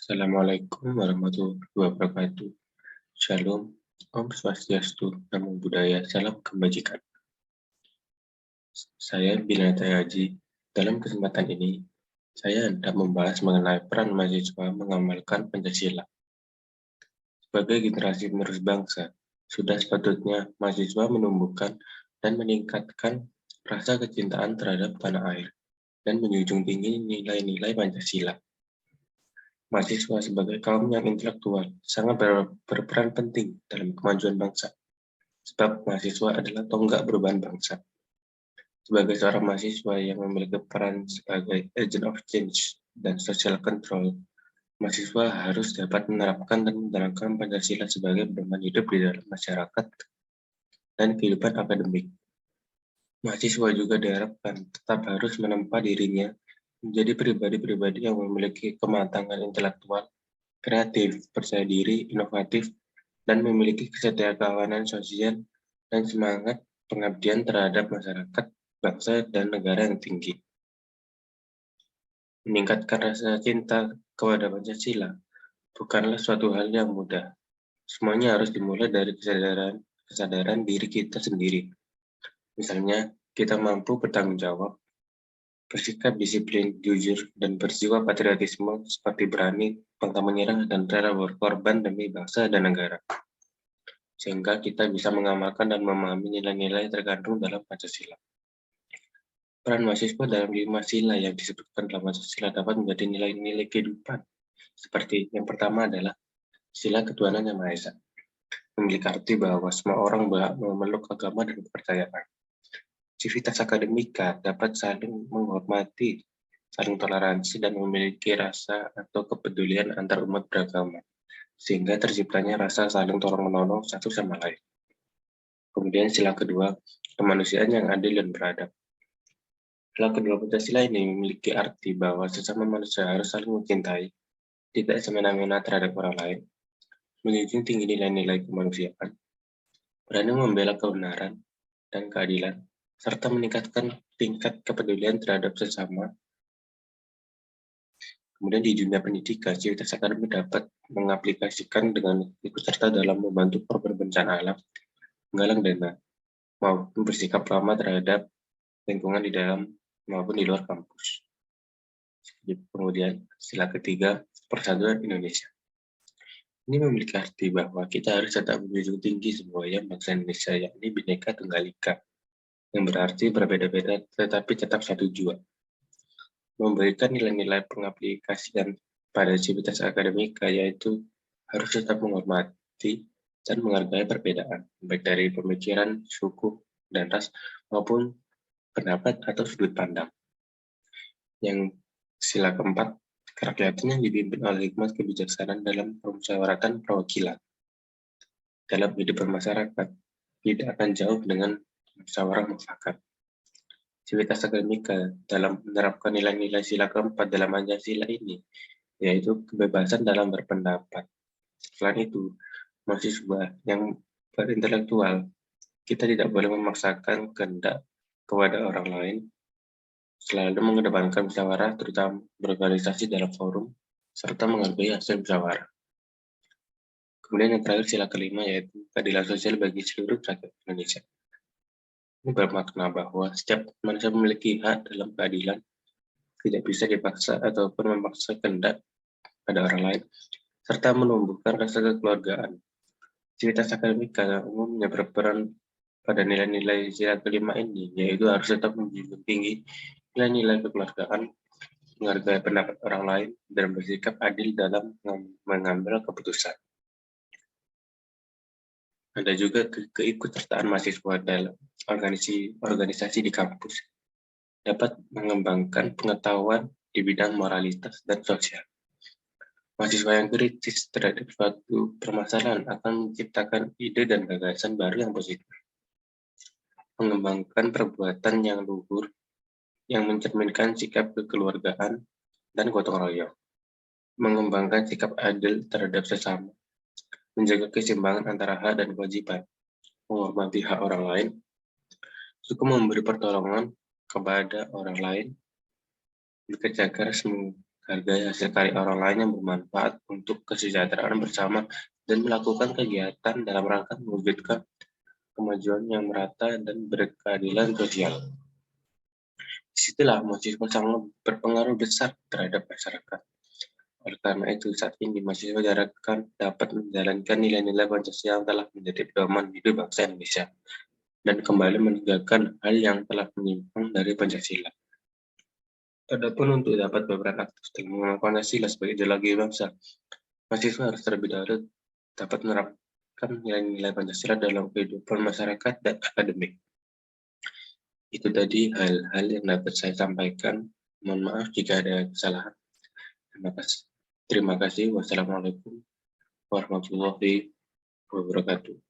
Assalamualaikum warahmatullahi wabarakatuh. Shalom, Om Swastiastu, Namo Buddhaya, Salam Kebajikan. Saya Binata Haji. Dalam kesempatan ini, saya hendak membahas mengenai peran mahasiswa mengamalkan Pancasila. Sebagai generasi penerus bangsa, sudah sepatutnya mahasiswa menumbuhkan dan meningkatkan rasa kecintaan terhadap tanah air dan menjunjung tinggi nilai-nilai Pancasila. Mahasiswa sebagai kaum yang intelektual sangat berperan penting dalam kemajuan bangsa, sebab mahasiswa adalah tonggak perubahan bangsa. Sebagai seorang mahasiswa yang memiliki peran sebagai agent of change dan social control, mahasiswa harus dapat menerapkan dan menerapkan Pancasila sebagai pedoman hidup di dalam masyarakat dan kehidupan akademik. Mahasiswa juga diharapkan tetap harus menempa dirinya menjadi pribadi-pribadi yang memiliki kematangan intelektual, kreatif, percaya diri, inovatif, dan memiliki kesetiakawanan sosial dan semangat pengabdian terhadap masyarakat, bangsa, dan negara yang tinggi. Meningkatkan rasa cinta kepada Pancasila bukanlah suatu hal yang mudah. Semuanya harus dimulai dari kesadaran diri kita sendiri. Misalnya, kita mampu bertanggung jawab, bersikap disiplin, jujur, dan berjiwa patriotisme seperti berani, pantang menyerah, dan rela berkorban demi bangsa dan negara. Sehingga kita bisa mengamalkan dan memahami nilai-nilai terkandung dalam Pancasila. Peran mahasiswa dalam 5 sila yang disebutkan dalam Pancasila dapat menjadi nilai-nilai kehidupan. Seperti yang pertama adalah sila ketuhanan yang Maha Esa. Memiliki arti bahwa semua orang berhak memeluk agama dan kepercayaan. Civitas akademika dapat saling menghormati, saling toleransi, dan memiliki rasa atau kepedulian antar umat beragama, sehingga terciptanya rasa saling tolong-menolong satu sama lain. Kemudian sila kedua, kemanusiaan yang adil dan beradab. Sila kedua Pancasila ini memiliki arti bahwa sesama manusia harus saling mencintai, tidak semena-mena terhadap orang lain, menjunjung tinggi nilai-nilai kemanusiaan, berani membela kebenaran dan keadilan, serta meningkatkan tingkat kepedulian terhadap sesama. Kemudian di dunia pendidikan, civitas akademik dapat mengaplikasikan dengan ikut serta dalam membantu korban bencana alam, menggalang dana, maupun bersikap ramah terhadap lingkungan di dalam maupun di luar kampus. Kemudian sila ketiga, persatuan Indonesia. Ini memiliki arti bahwa kita harus tetap menjunjung tinggi semboyan bangsa Indonesia, yakni Bhinneka Tunggal Ika, yang berarti berbeda-beda tetapi tetap satu jua. Memberikan nilai-nilai pengaplikasian pada civitas akademika, yaitu harus tetap menghormati dan menghargai perbedaan, baik dari pemikiran, suku, dan ras, maupun pendapat atau sudut pandang. Yang sila keempat, kerakyatan yang dipimpin oleh hikmat kebijaksanaan dalam permusyawaratan perwakilan. Dalam hidup bermasyarakat, tidak akan jauh dengan musyawarah mufakat. Civitas akademika dalam menerapkan nilai-nilai sila keempat dalam Pancasila ini, yaitu kebebasan dalam berpendapat. Selain itu, mahasiswa yang berintelektual, kita tidak boleh memaksakan kehendak kepada orang lain, selalu mengedepankan musyawarah, terutama berorganisasi dalam forum, serta menghargai hasil musyawarah. Kemudian yang terakhir sila kelima, yaitu keadilan sosial bagi seluruh rakyat Indonesia. Ini bermakna bahwa setiap manusia memiliki hak dalam keadilan, tidak bisa dipaksa ataupun memaksa kehendak pada orang lain, serta menumbuhkan rasa kekeluargaan. Civitas akademika umumnya berperan pada nilai-nilai sila kelima ini, yaitu harus tetap menjunjung tinggi nilai-nilai kekeluargaan, menghargai pendapat orang lain, dan bersikap adil dalam mengambil keputusan. Ada juga keikutsertaan mahasiswa dalam organisasi di kampus dapat mengembangkan pengetahuan di bidang moralitas dan sosial. Mahasiswa yang kritis terhadap suatu permasalahan akan menciptakan ide dan gagasan baru yang positif. Mengembangkan perbuatan yang luhur yang mencerminkan sikap kekeluargaan dan gotong royong. Mengembangkan sikap adil terhadap sesama, menjaga keseimbangan antara hak dan kewajiban, menghormati hak orang lain, suka memberi pertolongan kepada orang lain, bekerja keras menghargai hasil karya orang lain yang bermanfaat untuk kesejahteraan bersama, dan melakukan kegiatan dalam rangka mewujudkan kemajuan yang merata dan berkeadilan sosial. Disitulah mahasiswa sangat berpengaruh besar terhadap masyarakat. Oleh karena itu, saat ini mahasiswa diharapkan dapat menjalankan nilai-nilai Pancasila yang telah menjadi pedoman hidup bangsa Indonesia, dan kembali meninggalkan hal yang telah menyimpang dari Pancasila. Adapun untuk dapat berperan aktif dalam mengembangkan Pancasila sebagai ideologi bangsa, mahasiswa harus terlebih dahulu dapat menerapkan nilai-nilai Pancasila dalam kehidupan masyarakat dan akademik. Itu tadi hal-hal yang dapat saya sampaikan. Mohon maaf jika ada kesalahan. Terima kasih. Terima kasih. Wassalamualaikum warahmatullahi wabarakatuh.